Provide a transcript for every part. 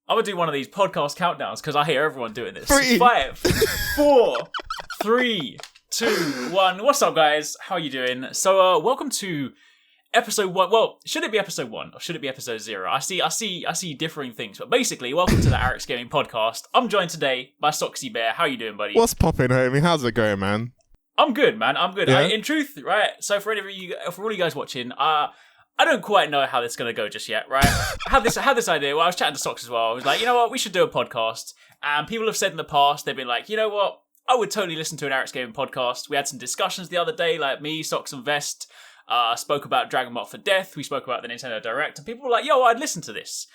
I'm going to do one of these podcast countdowns because I hear everyone doing this. 5, 4, 3, 2, 1. What's up, guys? How are you doing? So, welcome to episode 1. Well, should it be episode 1 or should it be episode 0? I see differing things. But basically, welcome to the Arekkz Gaming Podcast. I'm joined today by SocksyBear. How you doing, buddy? What's poppin', homie? How's it going, man? I'm good, man. I'm good. Yeah? In truth, right? So for all you guys watching, I don't quite know how this is going to go just yet, right? I had this idea. Well, I was chatting to Socks as well. I was like, you know what? We should do a podcast. And people have said in the past, they've been like, you know what? I would totally listen to an Arekkz Gaming podcast. We had some discussions the other day, like me, Socks, and Vest spoke about Dragon Ball for Death. We spoke about the Nintendo Direct. And people were like, yo, I'd listen to this.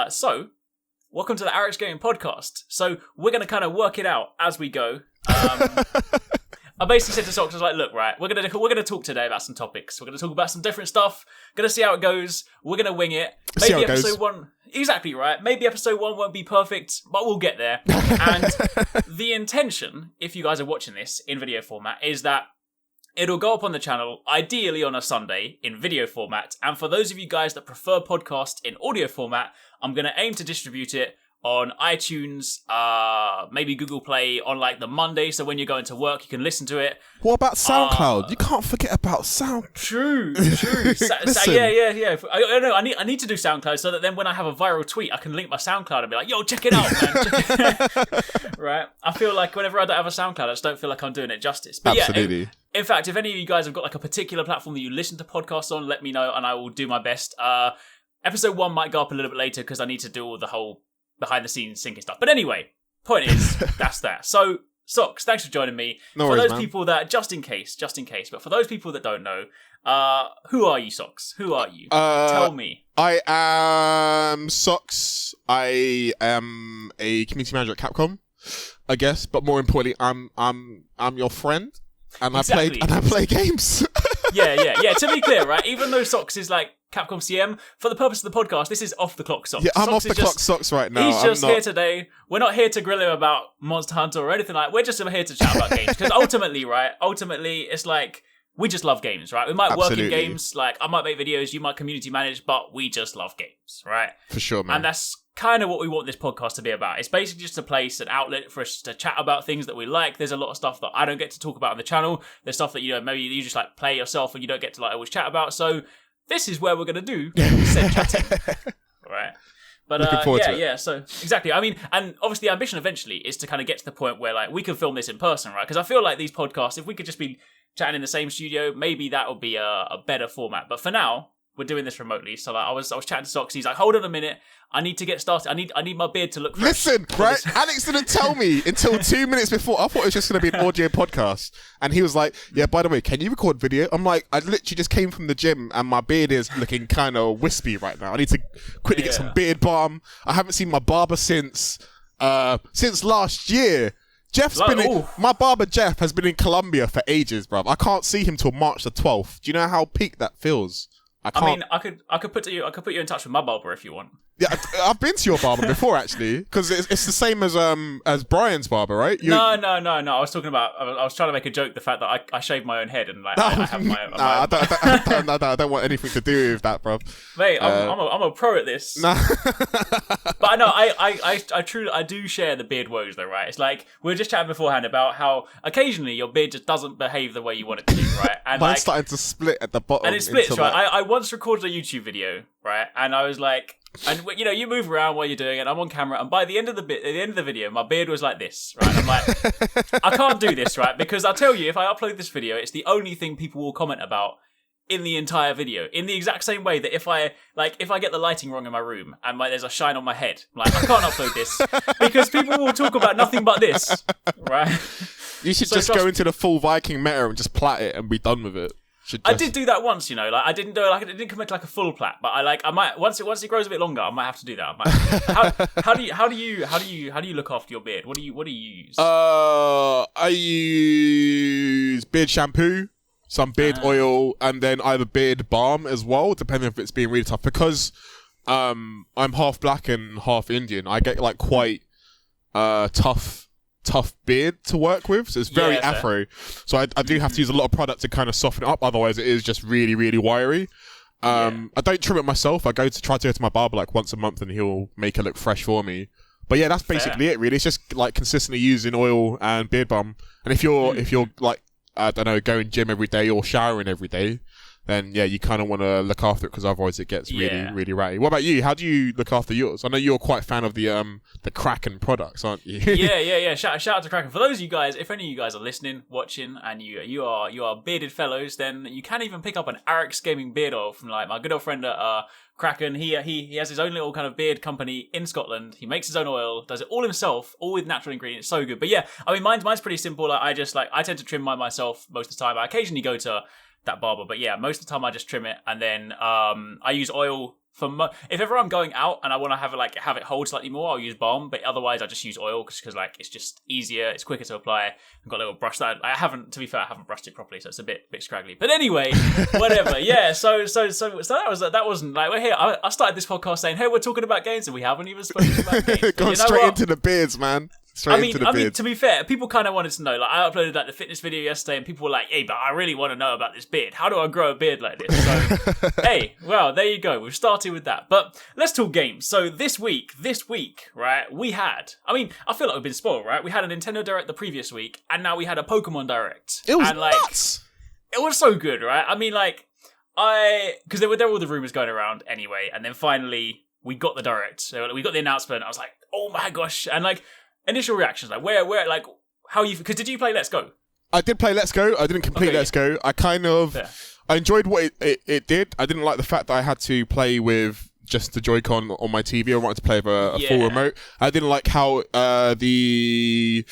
So, welcome to the Arekkz Gaming Podcast. So, we're going to kind of work it out as we go. I basically said to Socks, I was like, look, right, we're gonna talk today about some topics. We're gonna talk about some different stuff. Gonna see how it goes. We're gonna wing it. Maybe episode 1, exactly right. Maybe episode 1 won't be perfect, but we'll get there. And the intention, if you guys are watching this in video format, is that it'll go up on the channel, ideally on a Sunday, in video format. And for those of you guys that prefer podcast in audio format, I'm gonna aim to distribute it on iTunes, maybe Google Play on like the Monday, so when you're going to work, you can listen to it. What about SoundCloud? You can't forget about Sound. True. Yeah. I know. I need to do SoundCloud so that then when I have a viral tweet, I can link my SoundCloud and be like, "Yo, check it out, man." Right? I feel like whenever I don't have a SoundCloud, I just don't feel like I'm doing it justice. But absolutely. Yeah, in fact, if any of you guys have got like a particular platform that you listen to podcasts on, let me know and I will do my best. Episode 1 might go up a little bit later because I need to do all the whole behind the scenes syncing stuff. But anyway, point is, that's that. So, Socks, thanks for joining me. No for worries, those man. people that, just in case, but for those people that don't know, who are you, Socks? Who are you? Tell me. I am Socks. I am a community manager at Capcom, I guess, but more importantly, I'm your friend, and Exactly. I play games. Yeah. To be clear, right? Even though Socks is like Capcom CM, for the purpose of the podcast, this is off the clock Socks. Yeah, I'm Socks off the clock Socks right now. He's just here today. We're not here to grill him about Monster Hunter or anything like that. We're just here to chat about games. Because ultimately, it's like, we just love games, right? We might work in games, like, I might make videos, you might community manage, but we just love games, right? For sure, man. And that's kind of what we want this podcast to be about. It's basically just a place, an outlet for us to chat about things that we like. There's a lot of stuff that I don't get to talk about on the channel. There's stuff that, maybe you just like play yourself and you don't get to like always chat about. So this is where we're going to do said chatting. Right. But looking forward to it. Yeah, so exactly. I mean, and obviously the ambition eventually is to kind of get to the point where like we can film this in person, right? Because I feel like these podcasts, if we could just be chatting in the same studio, maybe that would be a better format. But for now, we're doing this remotely. So like I was chatting to Socks. He's like, hold on a minute. I need to get started. I need my beard to look fresh. Listen, right? Alex didn't tell me until 2 minutes before. I thought it was just going to be an audio podcast. And he was like, yeah, by the way, can you record video? I'm like, I literally just came from the gym and my beard is looking kind of wispy right now. I need to quickly get some beard balm. I haven't seen my barber since last year. My barber Jeff has been in Colombia for ages, bruv. I can't see him till March the 12th. Do you know how peak that feels? I mean, I could put you in touch with my barber if you want. Yeah, I've been to your barber before actually, because it's the same as Brian's barber, right? No. I was talking about. I was trying to make a joke. The fact that I shave my own head and like I have my. I don't want anything to do with that, bro. Mate, I'm a pro at this. Nah. But I know I truly do share the beard woes though, right? It's like we were just chatting beforehand about how occasionally your beard just doesn't behave the way you want it to do, right? And mine's starting to split at the bottom. And it splits, right? I once recorded a YouTube video, right? And I was like. And you move around while you're doing it. I'm on camera, and by the end of the video, my beard was like this, right? I'm like, I can't do this, right? Because I'll tell you, if I upload this video, it's the only thing people will comment about in the entire video. In the exact same way that if I get the lighting wrong in my room and there's a shine on my head, I'm like, I can't upload this because people will talk about nothing but this, right? You should just go into the full Viking meta and just plait it and be done with it. I did do that once, like I didn't do I didn't commit to like a full plait, but I might once it grows a bit longer, I might have to do that. How do you look after your beard? What do you use? I use beard shampoo, some beard oil, and then either beard balm as well, depending if it's being really tough. Because I'm half black and half Indian, I get like quite tough beard to work with, so it's very afro. So I do have to use a lot of product to kind of soften it up, otherwise it is just really, really wiry. I don't trim it myself. I try to go to my barber like once a month, and he'll make it look fresh for me. But yeah, that's basically it. Really, it's just like consistently using oil and beard balm. And if you're like, I don't know, going gym every day or showering every day, then yeah, you kind of want to look after it, because otherwise it gets really ratty. What about you? How do you look after yours? I know you're quite a fan of the Kraken products, aren't you? yeah. Shout out to Kraken. For those of you guys, if any of you guys are listening, watching, and you are bearded fellows, then you can even pick up an Arekkz Gaming beard oil from like my good old friend at Kraken. He has his own little kind of beard company in Scotland. He makes his own oil, does it all himself, all with natural ingredients. So good. But yeah, I mean, mine's pretty simple. Like, I tend to trim mine myself most of the time. I occasionally go to that barber, but yeah, most of the time I just trim it, and then I use oil for if ever I'm going out and I want to have it hold slightly more, I'll use balm, but otherwise I just use oil because like it's just easier, it's quicker to apply. I've got a little brush that I haven't brushed it properly, so it's a bit scraggly. But anyway, whatever. Yeah, so that wasn't like, we're here. I started this podcast saying, hey, we're talking about games, and we haven't even spoken about games. Gone straight into the beards, man. I mean, to be fair, people kind of wanted to know. Like, I uploaded like the fitness video yesterday, and people were like, "Hey, but I really want to know about this beard. How do I grow a beard like this?" So, hey, well, there you go. We've started with that. But let's talk games. So this week, right? We had. I mean, I feel like we've been spoiled, right? We had a Nintendo Direct the previous week, and now we had a Pokemon Direct. It was nuts. It was so good, right? I mean, like, because there were all the rumors going around anyway, and then finally we got the Direct. So we got the announcement. I was like, oh my gosh, and like. Initial reactions, like where, like how you? Because did you play Let's Go? I did play Let's Go. I didn't complete Let's Go. I kind of, I enjoyed what it did. I didn't like the fact that I had to play with just the Joy-Con on my TV. I wanted to play with a full remote. I didn't like how the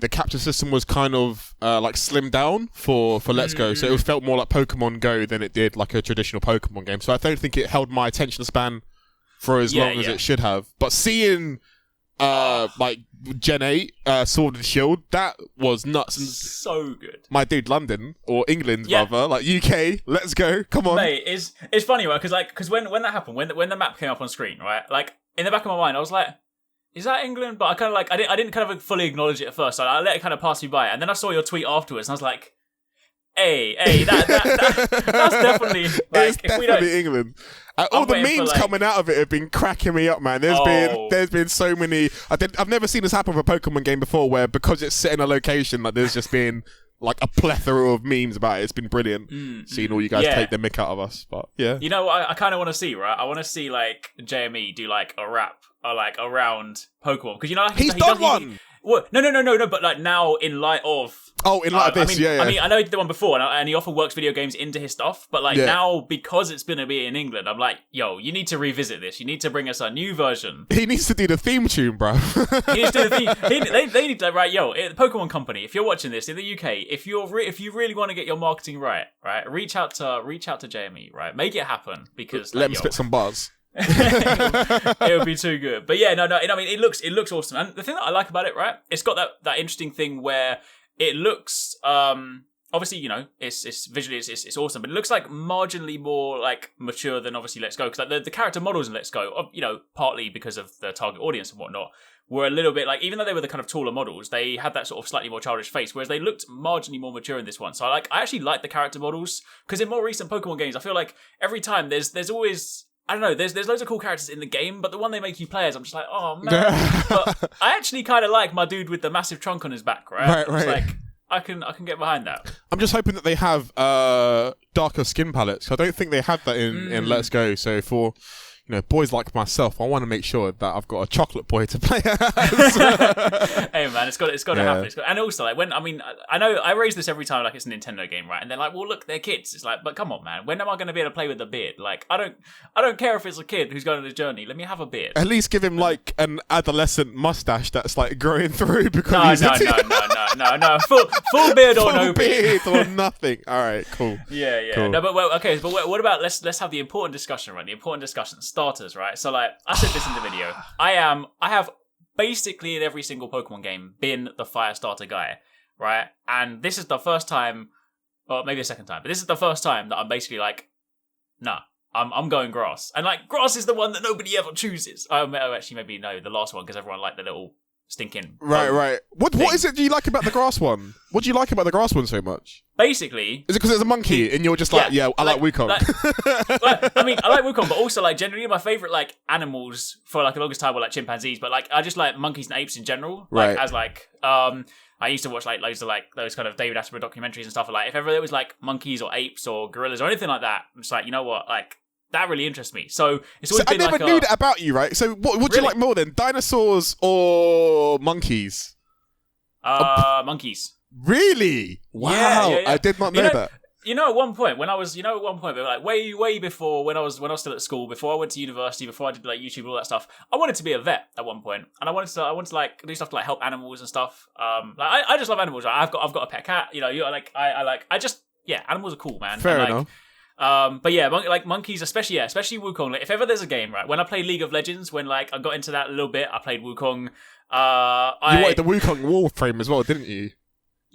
capture system was kind of like slimmed down for Let's Go, so it felt more like Pokemon Go than it did like a traditional Pokemon game. So I don't think it held my attention span for as long as it should have. But seeing like Gen 8 Sword and Shield, that was nuts. And so good. My dude, London or England rather, like UK, let's go, come on. Mate, it's funny, right? Because when that happened, when the map came up on screen, right? Like in the back of my mind, I was like, is that England? But I kind of like I didn't kind of fully acknowledge it at first. I let it kind of pass me by, and then I saw your tweet afterwards, and I was like, hey, that's definitely like, it's definitely England. All the memes coming out of it have been cracking me up, man. There's been so many. I've never seen this happen with a Pokemon game before, where because it's set in a location, like there's just been like a plethora of memes about it. It's been brilliant seeing all you guys take the mick out of us. But yeah, you know what I kind of want to see, right? I want to see like JME do like a rap or like around Pokemon, because you know he's done one. What? No. But like now, in light of in light of this, I mean, I know he did the one before, and he often works video games into his stuff. But like now, because it's going to be in England, I'm like, yo, you need to revisit this. You need to bring us a new version. He needs to do the theme tune, bro. He needs to do the theme. They need to, right? Yo, the Pokemon Company. If you're watching this in the UK, if you really want to get your marketing right, reach out to JME, right? Make it happen, because let him spit some bars. It would be too good. But yeah, no. I mean, it looks awesome. And the thing that I like about it, right? It's got that interesting thing where it looks obviously, you know, it's visually it's awesome, but it looks like marginally more like mature than obviously Let's Go, because like the character models in Let's Go, you know, partly because of the target audience and whatnot, were a little bit like, even though they were the kind of taller models, they had that sort of slightly more childish face, whereas they looked marginally more mature in this one. So I actually like the character models, because in more recent Pokemon games, I feel like every time there's always, I don't know, there's loads of cool characters in the game, but the one they make you play as, I'm just like, oh man. But I actually kind of like my dude with the massive trunk on his back, right? It's like, I can get behind that. I'm just hoping that they have darker skin palettes. I don't think they had that in Let's Go. So for, you know, boys like myself, I want to make sure that I've got a chocolate boy to play as. Hey man, it's got to happen. And also, like, when, I mean, I know I raise this every time, like it's a Nintendo game, right? And they're like, well, look, they're kids. It's like, but come on, man, when am I going to be able to play with the beard? Like, I don't care if it's a kid who's going on a journey. Let me have a beard. At least give him like an adolescent mustache that's like growing through, because no, full beard or no beard or nothing. All right, cool. Yeah. Cool. No, but what about let's have the important discussion, right? The important discussion. Starters, right? So like I said this in the video, I have basically in every single Pokemon game been the fire starter guy, right? And this is the first time, or maybe a second time, but this is the first time that I'm basically like, nah, I'm going grass. And like grass is the one that nobody ever chooses. Oh, actually maybe no, the last one, because everyone liked the little stinking. Right. What is it do you like about the grass one? What do you like about the grass one so much? Basically, is it because it's a monkey and you're just like, I like Wukong? I mean, I like Wukong, but also like generally my favorite like animals for like the longest time were like chimpanzees, but like I just like monkeys and apes in general. Like, as like I used to watch like loads of like those kind of David Attenborough documentaries and stuff. Like if ever there was like monkeys or apes or gorillas or anything like that, I'm just like, you know what, like that really interests me. So it's always been I never knew that about you, right? So what do you like more then, dinosaurs or monkeys? Monkeys. Really? Wow, yeah. I did not know that. At one point, they were like way before when I was still at school, before I went to university, before I did like YouTube and all that stuff. I wanted to be a vet at one point, and I wanted to like do stuff to like help animals and stuff. I just love animals. Right? I've got a pet cat. Animals are cool, man. Fair enough. But yeah, like monkeys, especially Wukong. Like, if ever there's a game, right? When I played League of Legends, when like I got into that a little bit, I played Wukong. You wanted the Wukong wall frame as well, didn't you?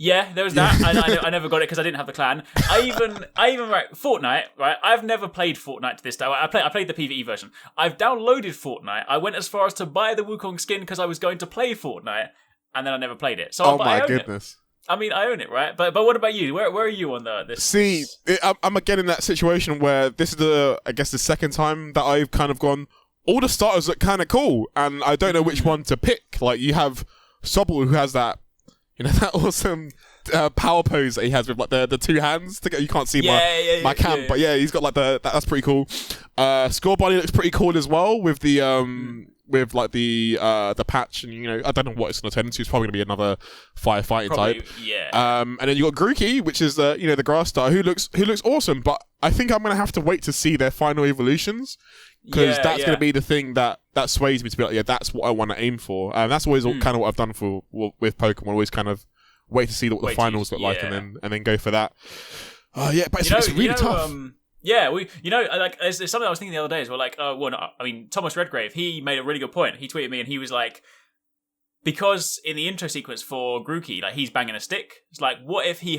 Yeah, there was that. I never got it because I didn't have the clan. I even right, Fortnite, right? I've never played Fortnite to this day. I played the PvE version. I've downloaded Fortnite. I went as far as to buy the Wukong skin because I was going to play Fortnite, and then I never played it. So, oh my goodness. I mean, I own it, right? But what about you? Where are you on this? See, I'm again in that situation where this is the second time that I've kind of gone, all the starters look kind of cool, and I don't know which one to pick. Like, you have Sobble, who has that, that awesome power pose that he has with like the two hands. You can't see my cam, but yeah, he's got like that's pretty cool. Scorebody looks pretty cool as well with the with like the patch, and I don't know what it's going to turn into. It's probably going to be another firefighting type. Yeah. And then you got Grookey, which is the grass star, who looks awesome. But I think I'm going to have to wait to see their final evolutions, because that's going to be the thing that sways me to be like, that's what I want to aim for. And that's always kind of what I've done with Pokemon. Always kind of wait to see what the finals look like, and then go for that. But it's really tough. There's something I was thinking the other day as well. Thomas Redgrave, he made a really good point. He tweeted me and he was like, because in the intro sequence for Grookey, like, he's banging a stick. It's like, what if he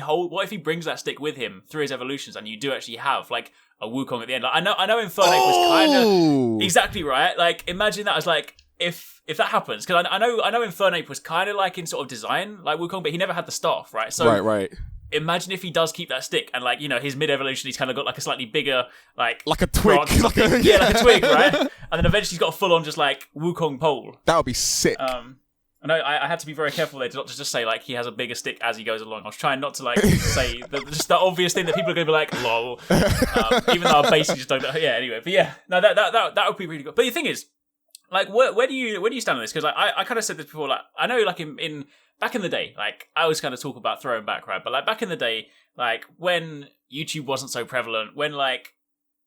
brings that stick with him through his evolutions, and you do actually have like a Wukong at the end? Like, I know Infernape was kind of exactly right. Like, imagine that as like if that happens, because I know Infernape was kind of like in sort of design like Wukong, but he never had the staff, right? So right. Imagine if he does keep that stick, and like his mid-evolution, he's kind of got like a slightly bigger like a twig, like a twig, right? And then eventually he's got a full-on just like Wukong pole. That would be sick. I had to be very careful there not to just say like he has a bigger stick as he goes along. I was trying not to like say just the obvious thing that people are going to be like, lol. Even though I basically just don't know. Yeah, anyway. But yeah, no, that would be really good. But the thing is, like, where do you stand on this? Because I kind of said this before. Like, I know, like in back in the day, like I always kind of talk about throwing back, right? But like back in the day, like when YouTube wasn't so prevalent, when like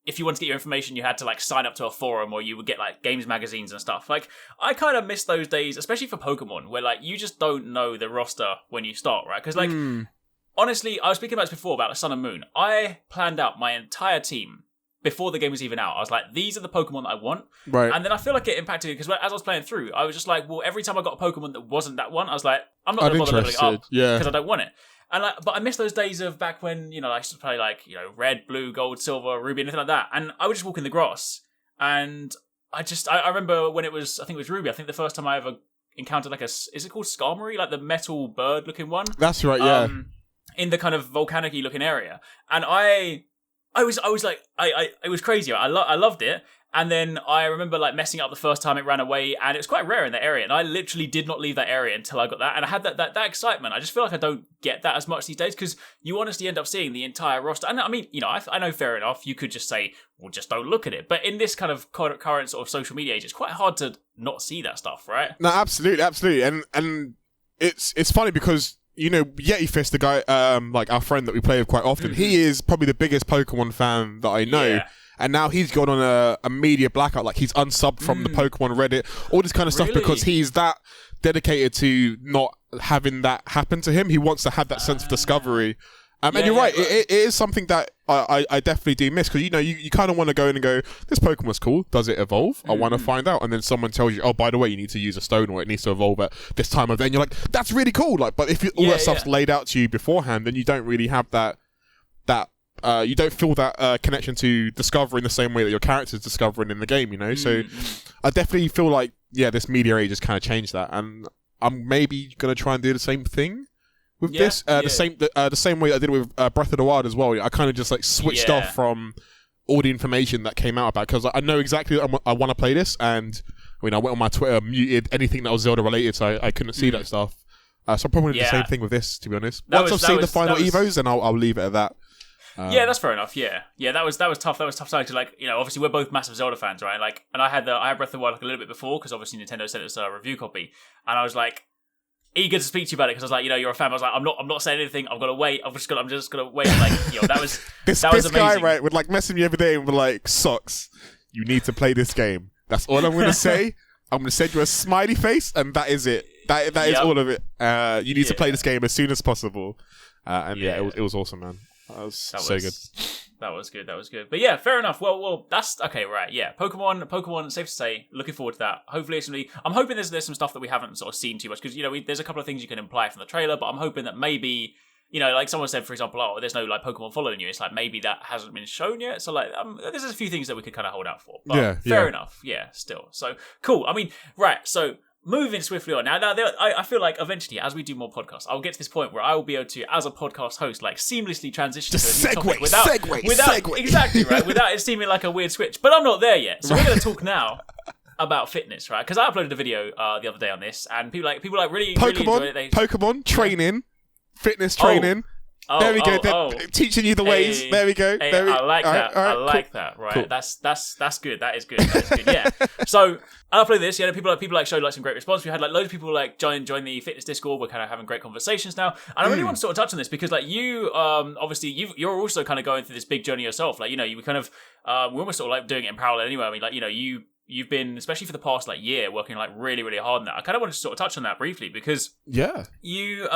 if you wanted to get your information, you had to like sign up to a forum, or you would get like games magazines and stuff. Like, I kind of miss those days, especially for Pokemon, where like you just don't know the roster when you start, right? Because like honestly, I was speaking about this before about the Sun and Moon. I planned out my entire team before the game was even out. I was like, these are the Pokemon that I want. Right. And then I feel like it impacted, because as I was playing through, I was just like, well, every time I got a Pokemon that wasn't that one, I was like, I'm not going to bother leveling up because I don't want it. And like, but I miss those days of back when, I used to play like, red, blue, gold, silver, ruby, anything like that. And I would just walk in the grass. And I remember when I think it was Ruby. I think the first time I ever encountered like is it called Skarmory? Like the metal bird looking one? That's right, yeah. In the kind of volcanic-y looking area. And I was like, it was crazy. I loved it. And then I remember like messing up the first time it ran away, and it was quite rare in that area. And I literally did not leave that area until I got that. And I had that excitement. I just feel like I don't get that as much these days, because you honestly end up seeing the entire roster. And I mean, I know fair enough, you could just say, well, just don't look at it. But in this kind of current sort of social media age, it's quite hard to not see that stuff, right? No, absolutely. And it's funny because, Yeti Fist, the guy, like our friend that we play with quite often, he is probably the biggest Pokemon fan that I know. Yeah. And now he's gone on a media blackout. Like, he's unsubbed from the Pokemon Reddit, all this kind of stuff, because he's that dedicated to not having that happen to him. He wants to have that sense of discovery. And you're right, it is something that I definitely do miss, because, you kind of want to go in and go, this Pokemon's cool. Does it evolve? I want to find out. And then someone tells you, oh, by the way, you need to use a stone, or it needs to evolve at this time of day. And you're like, that's really cool. Like, but if all that stuff's laid out to you beforehand, then you don't really have that you don't feel that connection to discovering the same way that your character's discovering in the game, So I definitely feel like, this media age has kind of changed that. And I'm maybe gonna try and do the same thing with this. Yeah. The same way I did with Breath of the Wild as well. I kind of just like switched off from all the information that came out about, because I know exactly I want to play this, and I mean I went on my Twitter, muted anything that was Zelda related, so I couldn't see that stuff. So I'm probably gonna do the same thing with this, to be honest. Once I've seen the final Evos, then I'll leave it at that. Yeah, that's fair enough. Yeah, that was tough. That was tough. To like, obviously we're both massive Zelda fans, right? Like, and I had Breath of the Wild like a little bit before, because obviously Nintendo sent us a review copy, and I was like eager to speak to you about it, because I was like, you're a fan. I was like, I'm not saying anything. I've got to wait. I'm just gonna wait. Like, that was this amazing. Guy, right, would like message me every day and be like, Socks, you need to play this game. That's all I'm gonna say. I'm gonna send you a smiley face, and that is it. That is all of it. You need to play this game as soon as possible. It was awesome, man. That was so good. That was good. But yeah, fair enough. Well, that's okay, right? Yeah, Pokemon. Safe to say, looking forward to that. Hopefully, I'm hoping there's some stuff that we haven't sort of seen too much, because there's a couple of things you can imply from the trailer, but I'm hoping that maybe like someone said, for example, oh, there's no like Pokemon following you. It's like maybe that hasn't been shown yet. So like, there's a few things that we could kind of hold out for. But fair enough. Yeah, still. So cool. I mean, right. So moving swiftly on. Now I feel like eventually, as we do more podcasts, I'll get to this point where I will be able to, as a podcast host, like seamlessly transition to a new topic without exactly right, without it seeming like a weird switch. But I'm not there yet, so we're going to talk now about fitness, right? Because I uploaded a video the other day on this, and people really enjoyed it. Pokemon training, fitness training. There we go. Teaching you the ways. There we go. I like that. I like that. Right. Cool. That's good. That is good. Yeah. So I uploaded this. Yeah. People showed like some great response. We had like loads of people like join the fitness Discord. We're kind of having great conversations now. And I really want to sort of touch on this, because like you, obviously you're also kind of going through this big journey yourself. Like, you kind of, we're almost sort of like doing it in parallel anyway. I mean, like, you've been, especially for the past like year, working like really, really hard on that. I kind of wanted to sort of touch on that briefly, because you,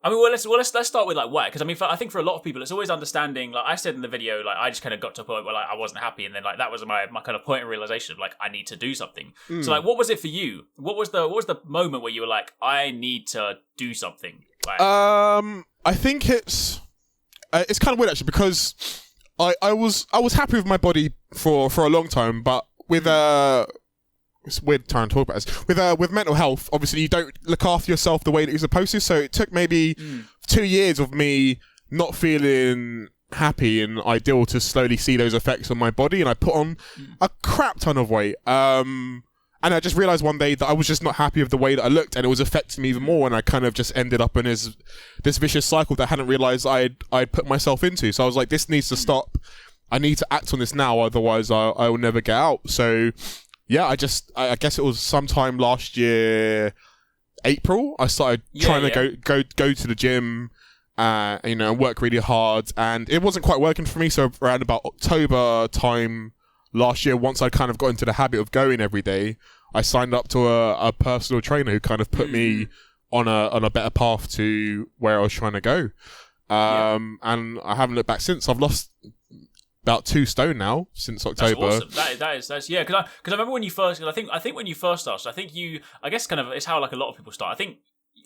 I mean, well, let's start with like why, because I mean, I think for a lot of people, it's always understanding. Like I said in the video, like I just kind of got to a point where like I wasn't happy, and then like that was my kind of point of realization of like I need to do something. So like, what was it for you? What was the moment where you were like, I need to do something? Like, I think it's kind of weird actually, because I was happy with my body for a long time, but with it's weird trying to talk about this. With mental health, obviously you don't look after yourself the way that you're supposed to. So it took maybe 2 years of me not feeling happy and ideal to slowly see those effects on my body, and I put on a crap ton of weight. And I just realized one day that I was just not happy with the way that I looked, and it was affecting me even more. And I kind of just ended up in this vicious cycle that I hadn't realized I'd put myself into. So I was like, this needs to stop. I need to act on this now, otherwise I will never get out. So yeah, I guess it was sometime last year, April, I started trying to go to the gym, work really hard, and it wasn't quite working for me. So around about October time last year, once I kind of got into the habit of going every day, I signed up to a personal trainer who kind of put me on a better path to where I was trying to go. And I haven't looked back since. I've lost about 2 stone now since October. That's awesome. That's yeah. Because I remember when you first. I think when you first started. I guess kind of it's how like a lot of people start. I think.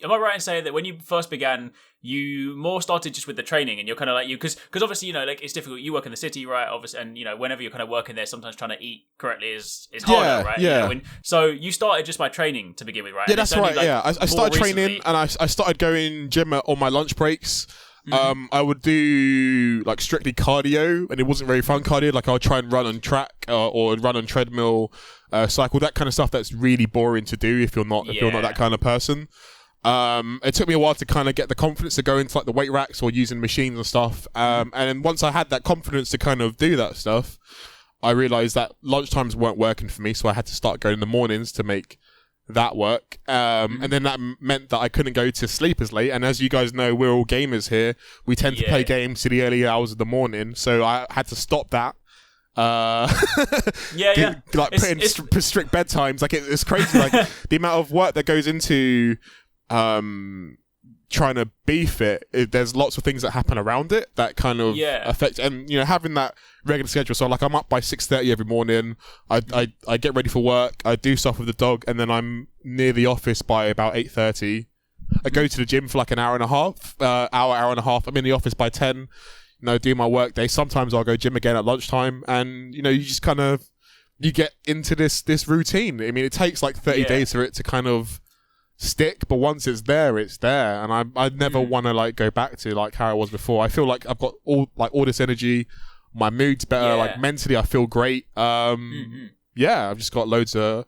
Am I right in saying that when you first began, you more started just with the training, and you're kind of like because obviously like it's difficult. You work in the city, right? Obviously, and whenever you're kind of working there, sometimes trying to eat correctly is harder, right? Yeah. So you started just by training to begin with, right? Yeah, that's right. I started training, and I started going gym on my lunch breaks. I would do like strictly cardio, and it wasn't very fun cardio. Like I would try and run on track or run on treadmill, cycle, that kind of stuff. That's really boring to do if you're not that kind of person. It took me a while to kind of get the confidence to go into like the weight racks or using machines and stuff. And then once I had that confidence to kind of do that stuff, I realized that lunchtimes weren't working for me, so I had to start going in the mornings to make that work. And then that meant that I couldn't go to sleep as late. And as you guys know, we're all gamers here. We tend to play games to the early hours of the morning, so I had to stop that. Like putting strict bedtimes. Like it's crazy. Like the amount of work that goes into trying to be fit, there's lots of things that happen around it that kind of affect, and having that regular schedule. So like I'm up by 6:30 every morning, I get ready for work, I do stuff with the dog, and then I'm near the office by about 8:30. I go to the gym for like an hour and a half. I'm in the office by 10, do my work day. Sometimes I'll go gym again at lunchtime, and you just kind of you get into this routine. I mean, it takes like 30 days for it to kind of stick, but once it's there, and I never want to like go back to like how I was before. I feel like I've got all this energy, my mood's better, like mentally I feel great. I've just got loads of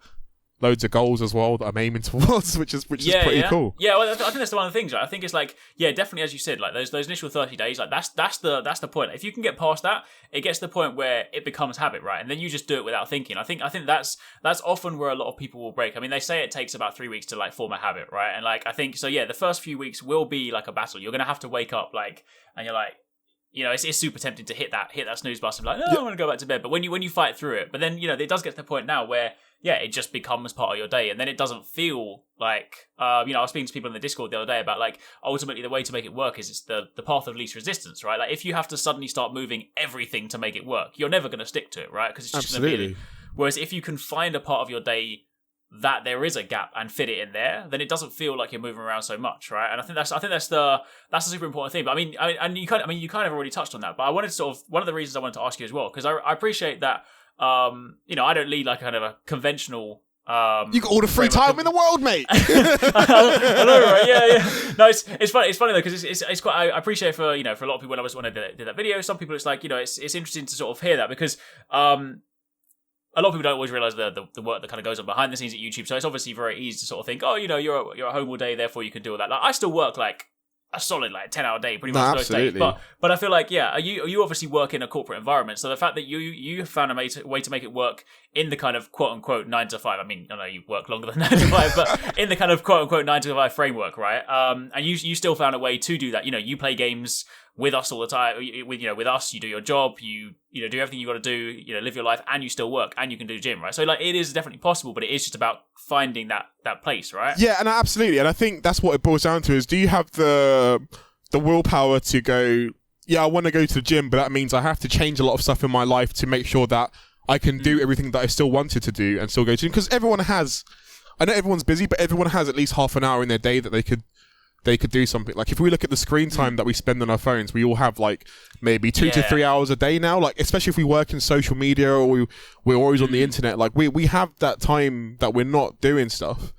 goals as well that I'm aiming towards, which is pretty cool. Yeah, well, I think that's one of the things, right? I think it's like, definitely, as you said, like those initial 30 days, like that's the point. If you can get past that, it gets to the point where it becomes habit, right? And then you just do it without thinking. I think that's often where a lot of people will break. I mean, they say it takes about 3 weeks to like form a habit, right? And like I think so. Yeah, the first few weeks will be like a battle. You're gonna have to wake up and you're like. It's super tempting to hit that snooze button, like, no, I want to go back to bed. But when you fight through it, but then it does get to the point now where it just becomes part of your day, and then it doesn't feel like I was speaking to people in the Discord the other day about like ultimately the way to make it work is it's the path of least resistance, right? Like if you have to suddenly start moving everything to make it work, you're never going to stick to it, right? Because it's just going to be. Whereas if you can find a part of your day that there is a gap and fit it in there, then it doesn't feel like you're moving around so much, right? And I think that's the super important thing. But I mean, you kind of already touched on that. But I wanted to one of the reasons I wanted to ask you as well, because I appreciate that. I don't lead like kind of a conventional. You got all the free time in the world, mate. I know, right? Yeah. No, it's funny though, because it's quite. I appreciate for a lot of people when I did that video. Some people it's like it's interesting to sort of hear that because a lot of people don't always realise the work that kind of goes on behind the scenes at YouTube. So it's obviously very easy to sort of think, you're at home all day, therefore you can do all that. Like I still work like a solid 10-hour day pretty much most days. But I feel like you obviously work in a corporate environment. So the fact that you found a way to make it work in the kind of quote unquote 9 to 5. I mean, I know you work longer than 9 to 5, but in the kind of quote unquote 9 to 5 framework, right? And you still found a way to do that. You play games with us all the time. With us, you do your job, you do everything you got to do, live your life, and you still work, and you can do gym, right? So it is definitely possible, but it is just about finding that place, right? Yeah, and absolutely, and I think that's what it boils down to: is do you have the willpower to go? Yeah, I want to go to the gym, but that means I have to change a lot of stuff in my life to make sure that I can do everything that I still wanted to do and still go to. Because everyone has, I know everyone's busy, but everyone has at least half an hour in their day that they could do something. Like if we look at the screen time that we spend on our phones, we all have like maybe 2 to 3 hours a day now. Like especially if we work in social media or we're always on the internet, like we have that time that we're not doing stuff.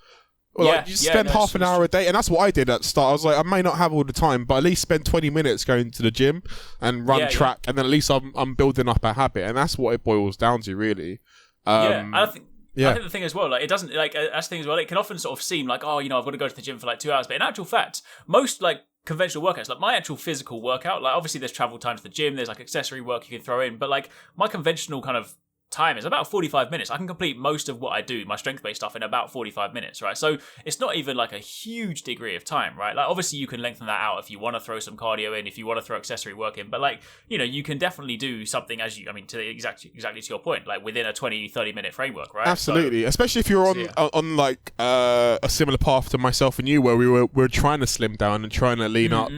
Like you spend half an hour a day, and that's what I did at the start. I was like, I may not have all the time, but at least spend 20 minutes going to the gym and run track, and then at least I'm building up a habit, and that's what it boils down to, really. I think the thing as well, like it doesn't as thing as well. It can often sort of seem like, I've got to go to the gym for like 2 hours, but in actual fact, most like conventional workouts, like my actual physical workout, like obviously there's travel time to the gym, there's like accessory work you can throw in, but like my conventional kind of time is about 45 minutes. I can complete most of what I do, my strength-based stuff, in about 45 minutes, right? So it's not even like a huge degree of time, right? Like obviously you can lengthen that out if you want to throw some cardio in, if you want to throw accessory work in, but like, you can definitely do something exactly to your point, like within a 20-30 minute framework, right? Absolutely. So, especially if you're on like a similar path to myself and you, where we're trying to slim down and trying to lean up.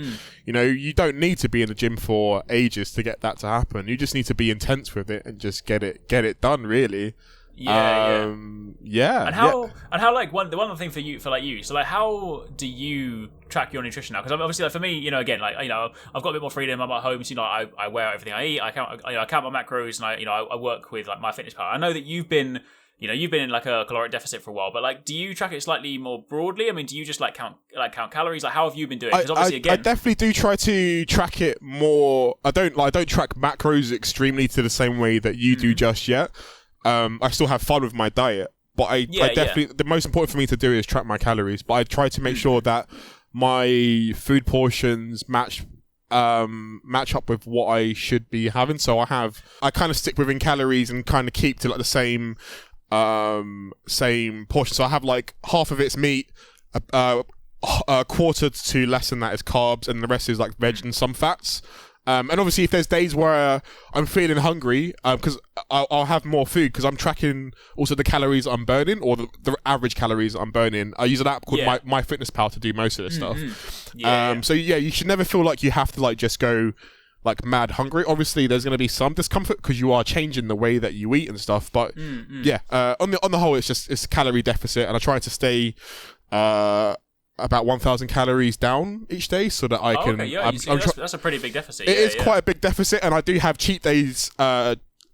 You don't need to be in the gym for ages to get that to happen. You just need to be intense with it and just get it done, really. And how like one thing for you, so like how do you track your nutrition now? Because obviously like for me, again, like I've got a bit more freedom. I'm at home, so I wear everything I eat. I count my macros, and I work with like MyFitnessPal. I know that you've been in like a caloric deficit for a while, but like, do you track it slightly more broadly? I mean, do you just count calories? Like, how have you been doing? Because obviously, I definitely do try to track it more. I don't track macros extremely to the same way that you do just yet. I still have fun with my diet, but I definitely, the most important for me to do is track my calories. But I try to make sure that my food portions match up with what I should be having. So I kind of stick within calories and kind of keep to like the same portion. So I have like half of it's meat, a quarter to less than that is carbs, and the rest is like veg and some fats. And obviously if there's days where I'm feeling hungry, because I'll have more food, because I'm tracking also the calories I'm burning, or the average calories I'm burning. I use an app called MyFitnessPal to do most of this stuff. So you should never feel like you have to like just go like mad hungry. Obviously there's going to be some discomfort because you are changing the way that you eat and stuff, but on the whole it's calorie deficit, and I try to stay about 1,000 calories down each day, so that I can. That's a pretty big deficit. It is quite a big deficit, and I do have cheat days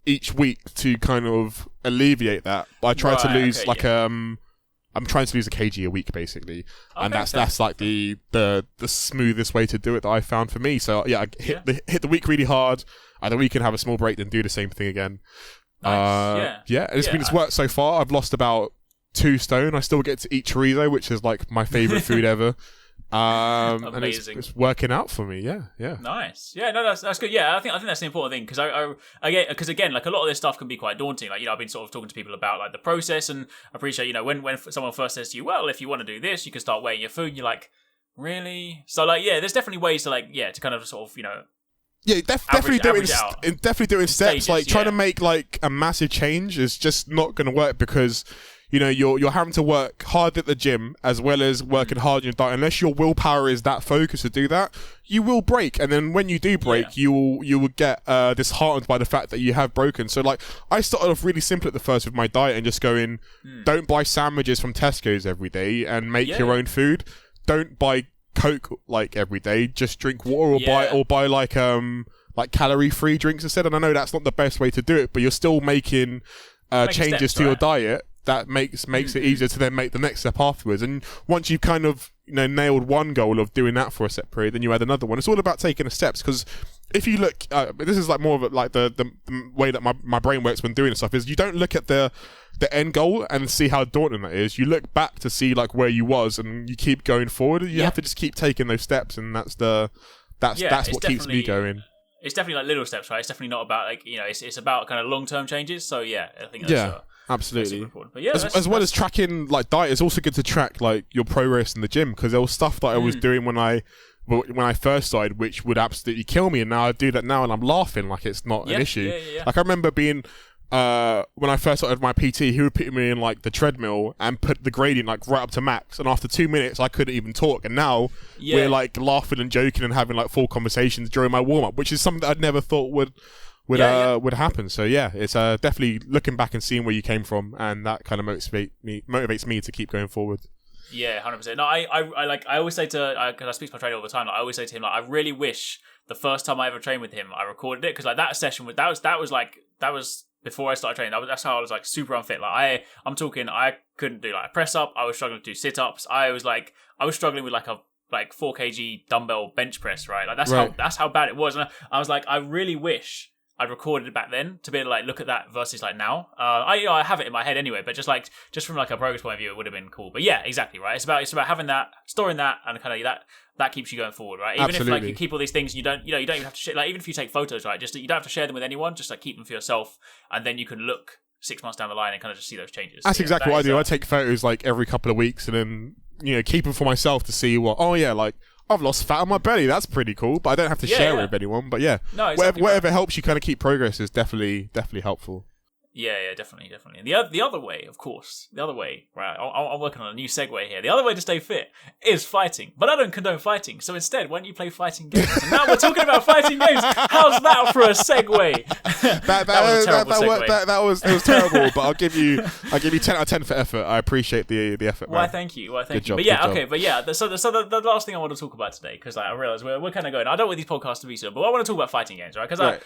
each week to kind of alleviate that by trying to lose okay, I'm trying to lose a kg a week basically, and Okay, that's like the smoothest way to do it that I found for me. So yeah, I hit the week really hard, and the weekend have a small break, then do the same thing again. Nice. It's worked so far. I've lost about 2 stone. I still get to eat chorizo, which is like my favorite food ever. And it's working out for me. Yeah. Nice. Yeah, no, that's good. Yeah, I think that's the important thing, because again, like a lot of this stuff can be quite daunting. Like, I've been sort of talking to people about like the process, and I appreciate, when someone first says to you, well, if you want to do this, you can start weighing your food. And you're like, really? So like, yeah, there's definitely ways to like, to kind of sort of, Yeah, definitely do it in steps. Stages, like trying to make like a massive change is just not going to work, because you're having to work hard at the gym as well as working hard on your diet. Unless your willpower is that focused to do that, you will break. And then when you do break, you will get disheartened by the fact that you have broken. So like, I started off really simple at the first with my diet and just going, don't buy sandwiches from Tesco's every day and make your own food. Don't buy Coke like every day. Just drink water or buy like calorie-free drinks instead. And I know that's not the best way to do it, but you're still making changes to your diet that makes it easier to then make the next step afterwards. And once you've kind of nailed one goal of doing that for a set period, then you add another one. It's all about taking the steps, because if you look, this is like more of like the way that my brain works when doing this stuff, is you don't look at the end goal and see how daunting that is. You look back to see like where you was, and you keep going forward. You have to just keep taking those steps, and that's what keeps me going. It's definitely like little steps, right? It's definitely not about like, it's about kind of long-term changes. So yeah, I think that's absolutely. But yeah, as well as tracking like diet, it's also good to track like your progress in the gym, because there was stuff that I was doing when I first started, which would absolutely kill me, and now I do that now and I'm laughing like it's not an issue. Like I remember being when I first started my PT, he would put me in like the treadmill and put the gradient like right up to max, and after 2 minutes I couldn't even talk, and now we're like laughing and joking and having like full conversations during my warm-up, which is something that I'd never thought would happen. So yeah, it's definitely looking back and seeing where you came from, and that kind of motivates me to keep going forward. Yeah, 100%. No, I always say to, because I speak to my trainer all the time, like, I always say to him, like, I really wish the first time I ever trained with him, I recorded it, because like that session that was before I started training. That's how I was like super unfit. Like I'm talking, I couldn't do like a press up. I was struggling to do sit ups. I was struggling with like a 4 kg dumbbell bench press. Right, like that's how bad it was. And I was like, I really wish I'd recorded it back then to be able to like look at that versus like now. I have it in my head anyway, but just from like a progress point of view, it would have been cool. But yeah, exactly right. It's about having that, storing that, and kind of that keeps you going forward, right? Even if like you keep all these things, you don't even have to share. Like even if you take photos, right? Just you don't have to share them with anyone. Just like keep them for yourself, and then you can look 6 months down the line and kind of just see those changes. That's exactly what I do. I take photos like every couple of weeks, and then keep them for myself to see what. Oh yeah, like I've lost fat on my belly. That's pretty cool, but I don't have to share it with anyone. But yeah, no, exactly whatever helps you kind of keep progress is definitely helpful. Yeah, definitely. And the other way, of course, right? I'm working on a new segue here. The other way to stay fit is fighting, but I don't condone fighting. So instead, why don't you play fighting games? And now we're talking about fighting games. How's that for a segue? That was terrible. But I'll give you 10 out of 10 for effort. I appreciate the effort. Man. Why? Thank you. Good job, but yeah, okay. But yeah, so the last thing I want to talk about today, because I realize we're kind of going. I don't want these podcasts to be so, but I want to talk about fighting games, right? Because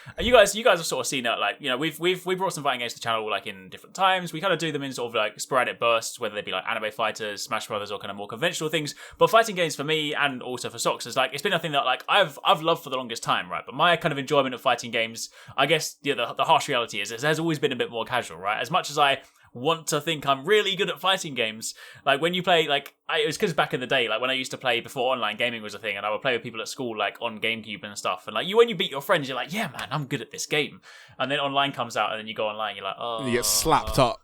you guys have sort of seen that, like we've brought some fighting games to the channel like in different times. We kind of do them in sort of like sporadic bursts, whether they be like anime fighters, Smash Brothers, or kind of more conventional things. But fighting games for me, and also for Socks, is like it's been a thing that like I've loved for the longest time, right? But my kind of enjoyment of fighting games, I guess the harsh reality is it has always been a bit more casual, right? As much as I want to think I'm really good at fighting games, like when you play it was because back in the day, like when I used to play before online gaming was a thing, and I would play with people at school like on GameCube and stuff, and like when you beat your friends, you're like, yeah man, I'm good at this game, and then online comes out, and then you go online, you're like, oh, you get slapped up.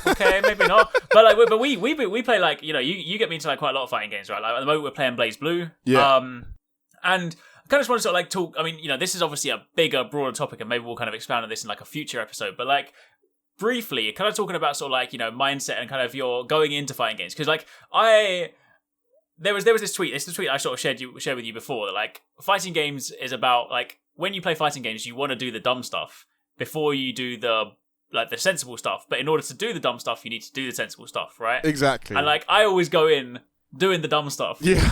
Okay, maybe not, but we play like you get me into like quite a lot of fighting games, right? Like at the moment we're playing Blaze Blue, and I kind of just want to sort of like talk. I mean, this is obviously a bigger, broader topic, and maybe we'll kind of expand on this in like a future episode, but like briefly, kind of talking about sort of like mindset and kind of your going into fighting games, because like there was this tweet. It's the tweet I sort of shared with you before. That like fighting games is about like when you play fighting games, you want to do the dumb stuff before you do the sensible stuff. But in order to do the dumb stuff, you need to do the sensible stuff, right? Exactly. And like I always go in doing the dumb stuff. Yeah.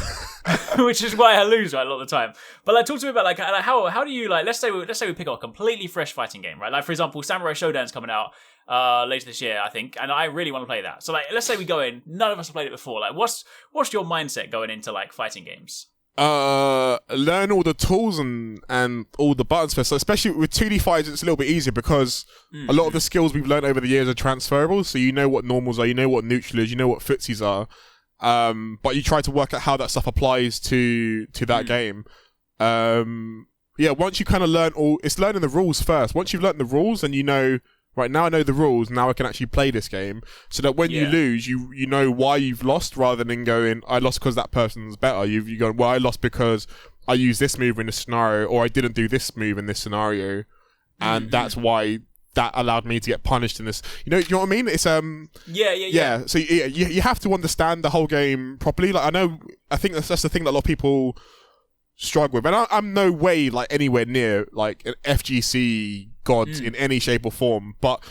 Which is why I lose, right, a lot of the time. But like, talk to me about like how do you like let's say we pick up a completely fresh fighting game, right? Like for example, Samurai Showdown's coming out. later this year, I think, and I really want to play that. So like, let's say we go in, none of us have played it before. Like, what's your mindset going into like fighting games? Learn all the tools and all the buttons first. So especially with 2D fights, it's a little bit easier because a lot of the skills we've learned over the years are transferable. So you know what normals are, you know what neutral is, you know what footsies are. But you try to work out how that stuff applies to that game. Once you kind of learn it's learning the rules first. Once you've learned the rules and you know, right now I know the rules, now I can actually play this game. So that when you lose, you know why you've lost rather than going, I lost because that person's better. You go, well, I lost because I used this move in this scenario, or I didn't do this move in this scenario. And that's why that allowed me to get punished in this. You know what I mean? It's yeah. So you have to understand the whole game properly. Like I think that's the thing that a lot of people struggle with, and I'm no way like anywhere near like an FGC god in any shape or form. But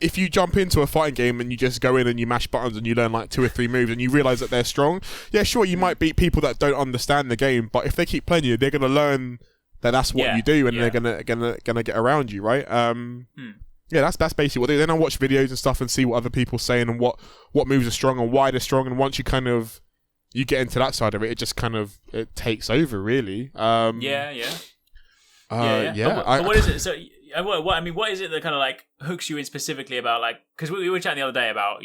if you jump into a fighting game and you just go in and you mash buttons and you learn like 2 or 3 moves and you realize that they're strong, yeah, sure, you might beat people that don't understand the game, but if they keep playing you, they're gonna learn that's what you do, and they're gonna get around you, right? That's basically what they do. Then I watch videos and stuff and see what other people saying and what moves are strong and why they're strong. And once you get into that side of it, it just kind of takes over, really. But what is it? So, what is it that kind of like hooks you in specifically about like? Because we were chatting the other day about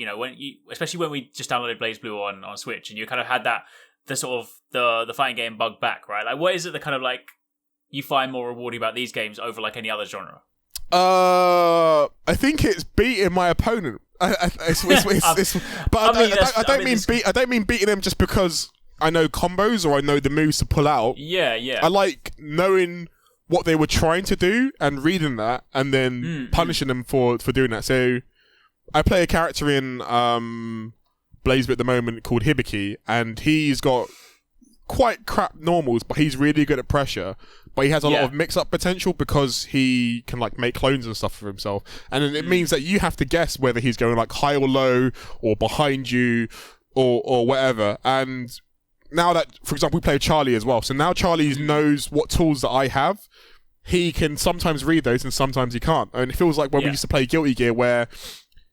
especially when we just downloaded BlazBlue on Switch, and you kind of had the sort of the fighting game bug back, right? Like, what is it that kind of like you find more rewarding about these games over like any other genre? I think it's beating my opponent. I don't mean beating them just because I know combos or I know the moves to pull out. Yeah. I like knowing what they were trying to do and reading that and then punishing them for doing that. So I play a character in BlazBlue at the moment called Hibiki, and he's got quite crap normals, but he's really good at pressure. But he has a lot of mix-up potential because he can like make clones and stuff for himself, and it means that you have to guess whether he's going like high or low or behind you or whatever. And now that, for example, we play Charlie as well, so now Charlie knows what tools that I have. He can sometimes read those and sometimes he can't. And it feels like when we used to play Guilty Gear, where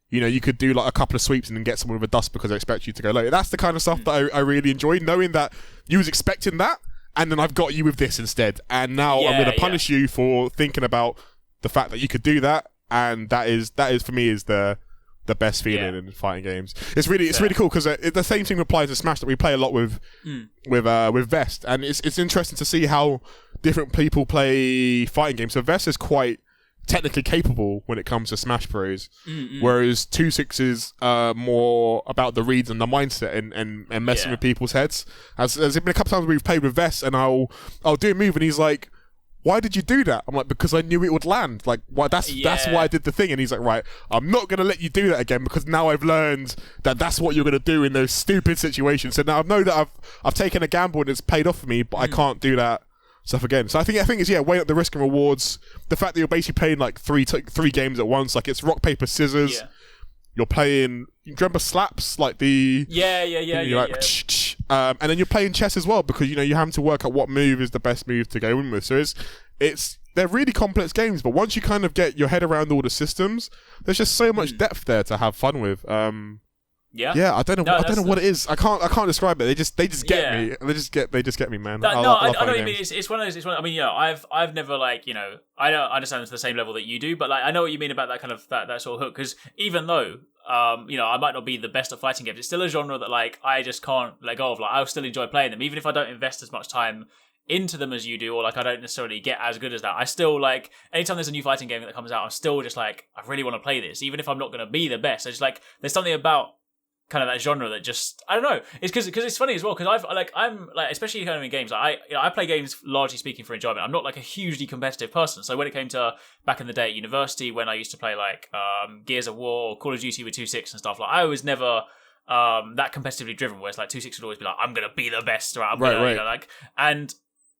you could do like a couple of sweeps and then get someone with a dust because they expect you to go low. That's the kind of stuff that I really enjoy, knowing that you was expecting that, and then I've got you with this instead. And now I'm going to punish you for thinking about the fact that you could do that. And that is for me is the best feeling in fighting games. It's really cool because the same thing applies to Smash that we play a lot with Vest, and it's interesting to see how different people play fighting games. So Vest is quite technically capable when it comes to Smash Bros, whereas 2-6 is more about the reads and the mindset and messing with people's heads. As there's been a couple times we've played with Vest, and I'll do a move and he's like, why did you do that? I'm like, because I knew it would land. Like, why? That's why I did the thing. And he's like, right, I'm not going to let you do that again because now I've learned that that's what you're going to do in those stupid situations. So now I know that I've taken a gamble and it's paid off for me, but I can't do that stuff again. So I think it's weighing up the risk and rewards. The fact that you're basically playing like three games at once, like it's rock paper scissors. Yeah. You're playing. Do you remember slaps like the? Yeah. And then you're playing chess as well because you're having to work out what move is the best move to go in with. So they're really complex games, but once you kind of get your head around all the systems, there's just so much depth there to have fun with. Yeah, I don't know what it is. I can't describe it. They just get me. They just get me, man. I know what you mean. It's one of those. I mean, I've never like I don't understand it to the same level that you do, but like I know what you mean about that kind of that sort of hook. Because even though I might not be the best at fighting games, it's still a genre that like I just can't let go of. Like I'll still enjoy playing them, even if I don't invest as much time into them as you do, or like I don't necessarily get as good as that. I still like anytime there's a new fighting game that comes out, I'm still just like I really want to play this, even if I'm not going to be the best. It's just like there's something about kind of that genre that just I don't know. It's because it's funny as well because I'm especially kind of in games. Like I play games largely speaking for enjoyment. I'm not like a hugely competitive person. So when it came to back in the day at university when I used to play like Gears of War, or Call of Duty with 2-6 and stuff, like I was never that competitively driven. Whereas like 2-6 would always be like I'm gonna be the best, right?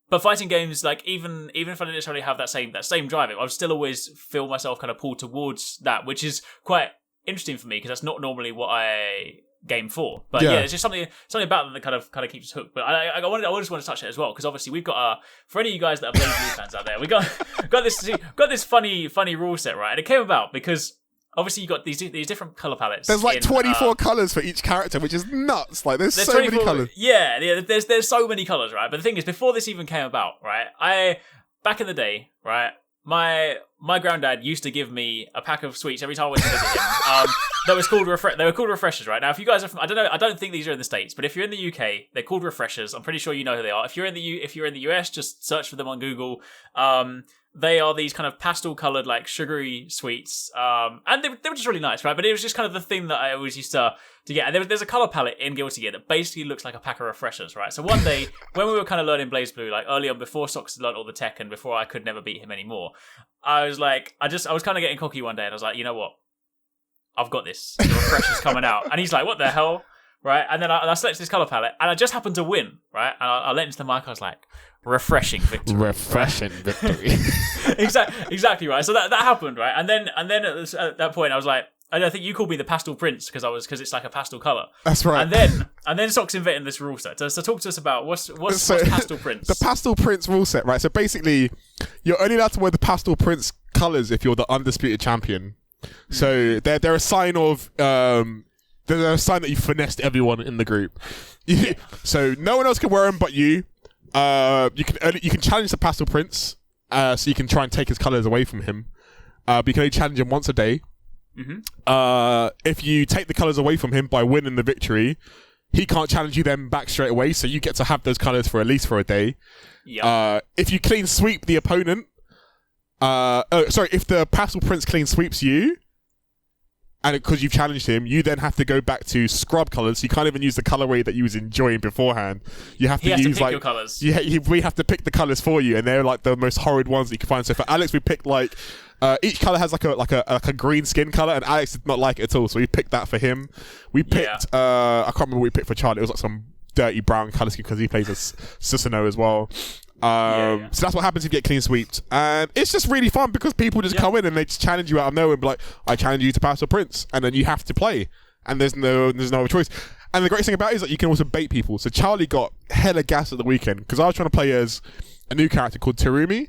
But fighting games, like even if I didn't necessarily have that same driving, I would still always feel myself kind of pulled towards that, which is quite interesting for me because that's not normally what I game for. But yeah, it's just something about them that kind of keeps us hooked. But I just want to touch it as well because obviously we've got for any of you guys that are BlazBlue fans out there, we got this funny rule set, right? And it came about because obviously you got these different color palettes. There's like 24 colors for each character, which is nuts. Like there's so many colors. Yeah. There's so many colors, right? But the thing is, before this even came about, right? Back in the day, right? My granddad used to give me a pack of sweets every time I went to visit him. They were called refreshers, right? Now, if you guys are from, I don't think these are in the States, but if you're in the UK, they're called refreshers. I'm pretty sure you know who they are. If you're in the US, just search for them on Google. They are these kind of pastel colored, like sugary sweets, and they were just really nice, right? But it was just kind of the thing that I always used to get. And there's a color palette in Guilty Gear that basically looks like a pack of refreshers, right? So one day when we were kind of learning Blaze Blue, like early on, before Socks had learned all the tech and before I could never beat him anymore, I was like, I was kind of getting cocky one day, and I was like, you know what? I've got this. The refresher's coming out, and he's like, what the hell? Right? And then I selected this color palette, and I just happened to win, right? And I leant into the mic, I was like, refreshing victory. Refreshing victory. Exactly right. So that happened, right? And then at that point, I was like, I think you called me the pastel prince because it's like a pastel color. That's right. And then Socks invented this rule set. So talk to us about what's pastel prince. The pastel prince rule set, right? So basically, you're only allowed to wear the pastel prince colors if you're the undisputed champion. So they're a sign of they're a sign that you finessed everyone in the group. So no one else can wear them but you. You can challenge the pastel prince, so you can try and take his colors away from him. But you can only challenge him once a day. Mm-hmm. If you take the colors away from him by winning the victory, he can't challenge you then back straight away. So you get to have those colors for at least for a day. Yep. If you clean sweep the opponent, if the pastel prince clean sweeps you, and because you've challenged him, you then have to go back to scrub colors. So you can't even use the colorway that you was enjoying beforehand. You have to use pick your colors. We have to pick the colors for you, and they're like the most horrid ones that you can find. So for Alex, we picked like each color has like a green skin color, and Alex did not like it at all. So we picked that for him. We picked I can't remember what we picked for Charlie. It was like some dirty brown color scheme because he plays as Susanoo as well. So that's what happens if you get clean sweeped, and it's just really fun because people just come in and they just challenge you out of nowhere and be like, I challenge you to Pastel Prince, and then you have to play, and there's no other choice. And the greatest thing about it is that you can also bait people. So Charlie got hella gas at the weekend because I was trying to play as a new character called Terumi.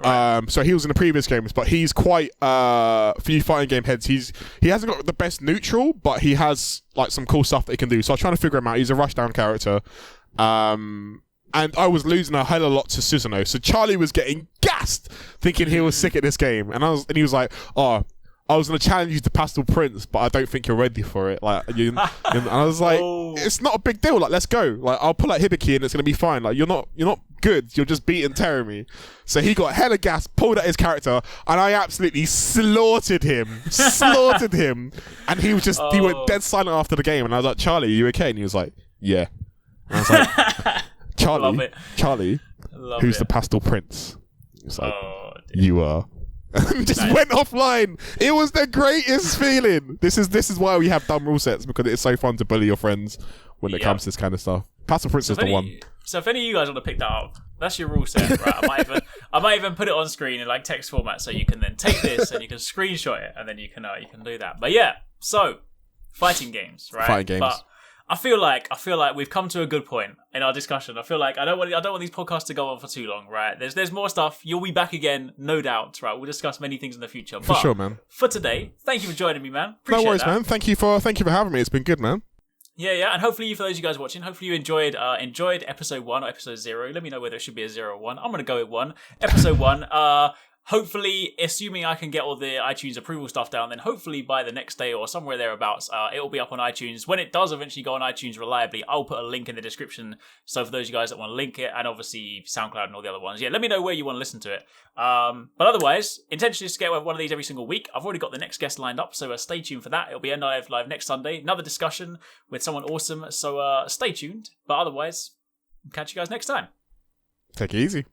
Right. So he was in the previous games, but he's quite for you fighting game heads, he hasn't got the best neutral, but he has like some cool stuff that he can do. So I was trying to figure him out. He's a rushdown character. And I was losing a hell of a lot to Susanoo. So Charlie was getting gassed, thinking he was sick at this game. And he was like, oh, I was going to challenge you to Pastel Prince, but I don't think you're ready for it. Like, and I was like, it's not a big deal. Like, let's go. Like, I'll pull out Hibiki and it's going to be fine. Like, you're not good. You're just beating Terumi. So he got hella gas, pulled out his character, and I absolutely slaughtered him. And he went dead silent after the game. And I was like, Charlie, are you okay? And he was like, yeah. And I was like, Charlie, who's the Pastel Prince? It's like, you are. Just went offline. It was the greatest feeling. This is why we have dumb rule sets, because it's so fun to bully your friends when it comes to this kind of stuff. Pastel Prince is the one. So if any of you guys want to pick that up, that's your rule set, right? I might even put it on screen in like text format, so you can then take this and you can screenshot it, and then you can do that. But yeah, so fighting games, right? Fighting games. But I feel like we've come to a good point in our discussion. I feel like I don't want these podcasts to go on for too long, right? There's more stuff. You'll be back again, no doubt, right? We'll discuss many things in the future. For sure, man. For today, thank you for joining me, man. Appreciate no worries, that. Man. Thank you for having me. It's been good, man. Yeah, and hopefully for those of you guys watching, hopefully you enjoyed episode 1 or episode 0. Let me know whether it should be a 0 or 1. I'm gonna go with 1. Episode 1. Hopefully, assuming I can get all the iTunes approval stuff down, then hopefully by the next day or somewhere thereabouts, it will be up on iTunes. When it does eventually go on iTunes reliably, I'll put a link in the description. So for those of you guys that want to link it, and obviously SoundCloud and all the other ones, let me know where you want to listen to it. But otherwise, intention is to get one of these every single week. I've already got the next guest lined up, so stay tuned for that. It'll be live next Sunday. Another discussion with someone awesome, so stay tuned. But otherwise, catch you guys next time. Take it easy.